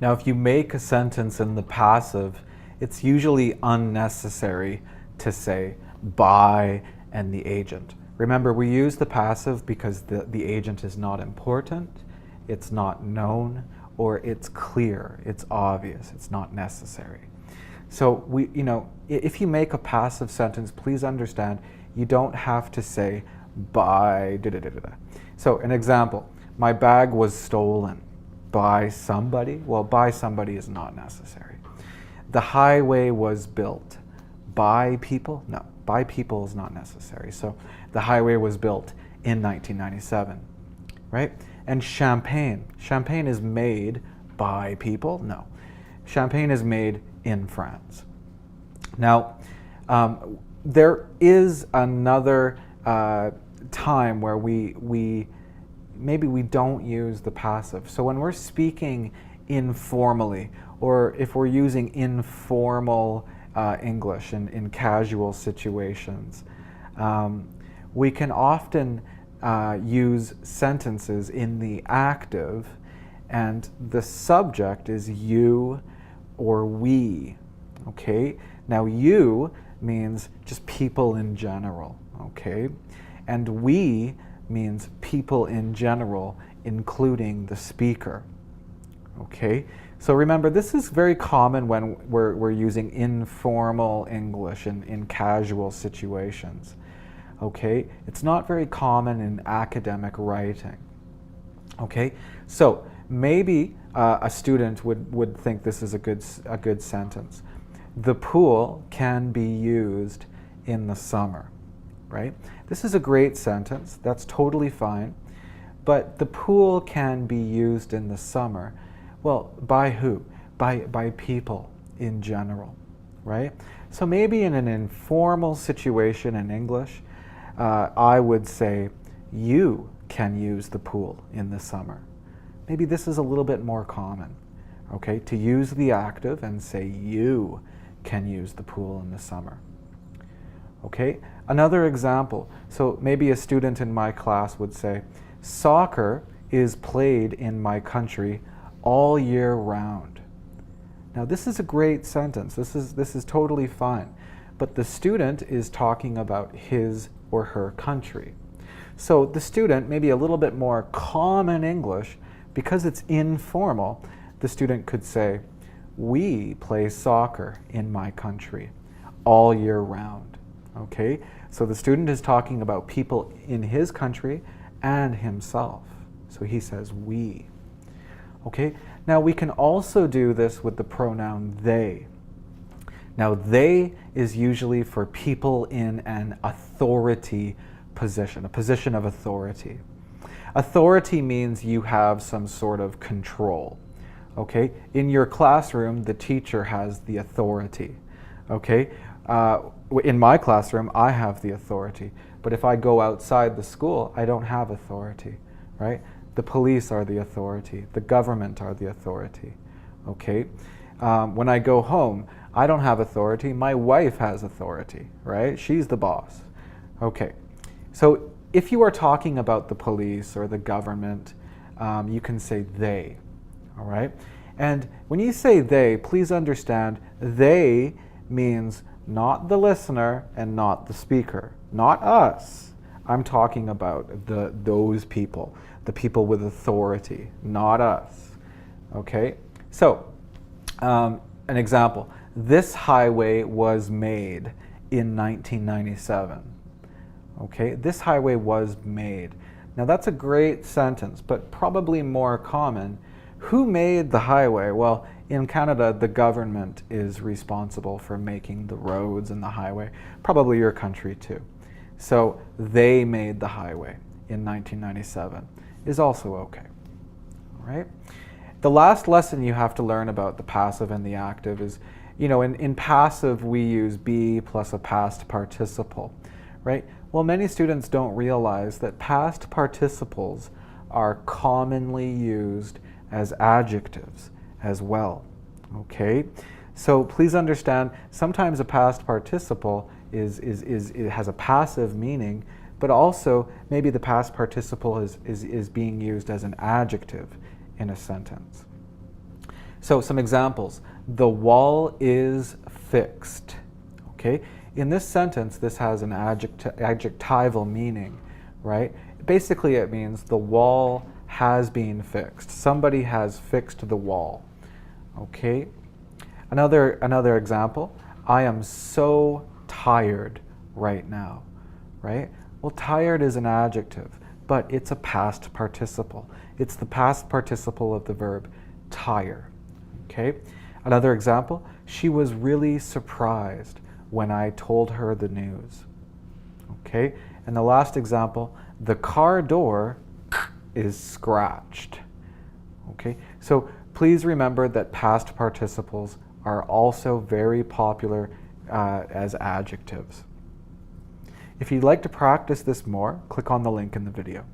Now, if you make a sentence in the passive, it's usually unnecessary to say by and the agent. Remember, we use the passive because the agent is not important, it's not known, or it's clear, it's obvious, it's not necessary. So if you make a passive sentence, please understand you don't have to say by da da da da. So an example, my bag was stolen by somebody. Well, by somebody is not necessary. The highway was built by people. No, by people is not necessary. So the highway was built in 1997, right? And champagne is made by people. No, champagne is made in France. Now, there is another time where maybe we don't use the passive. So when we're speaking informally, or if we're using informal English in casual situations, we can often use sentences in the active, and the subject is you or we, okay? Now, you means just people in general, okay? And we means people in general, including the speaker, okay? So remember, this is very common when we're using informal English in casual situations, okay? It's not very common in academic writing, okay? So maybe a student would think this is a good sentence. The pool can be used in the summer, right? This is a great sentence. That's totally fine. But the pool can be used in the summer. Well, by who? By people in general, right? So maybe in an informal situation in English, I would say, you can use the pool in the summer. Maybe this is a little bit more common, okay? To use the active and say you can use the pool in the summer. Okay, another example. So maybe a student in my class would say, soccer is played in my country all year round. Now this is a great sentence. This is totally fine. But the student is talking about his or her country. So the student, maybe a little bit more common English, because it's informal, the student could say, we play soccer in my country all year round. Okay, so the student is talking about people in his country and himself. So he says we. Okay, now we can also do this with the pronoun they. Now they is usually for people in an authority position, a position of authority. Authority means you have some sort of control. Okay, in your classroom, the teacher has the authority. Okay, in my classroom, I have the authority. But if I go outside the school, I don't have authority, right? The police are the authority. The government are the authority. Okay, when I go home, I don't have authority. My wife has authority, right? She's the boss. Okay, so if you are talking about the police or the government, you can say they. All right? And when you say they, please understand they means not the listener and not the speaker, not us. I'm talking about those people, the people with authority, not us. Okay? So, an example. This highway was made in 1997. Okay? This highway was made. Now that's a great sentence, but probably more common. Who made the highway? Well, in Canada, the government is responsible for making the roads and the highway, probably your country too. So they made the highway in 1997 is also okay, all right? The last lesson you have to learn about the passive and the active is, in passive we use be plus a past participle, right? Well, many students don't realize that past participles are commonly used as adjectives as well, okay? So please understand, sometimes a past participle it has a passive meaning, but also maybe the past participle is being used as an adjective in a sentence. So some examples. The wall is fixed. Okay? In this sentence, this has an adjectival meaning, right? Basically, it means the wall has been fixed. Somebody has fixed the wall. Okay? Another example. I am so tired right now, right? Well, tired is an adjective, but it's a past participle. It's the past participle of the verb tire. Okay? Another example, she was really surprised when I told her the news. Okay? And the last example, the car door is scratched. Okay? So please remember that past participles are also very popular as adjectives. If you'd like to practice this more, click on the link in the video.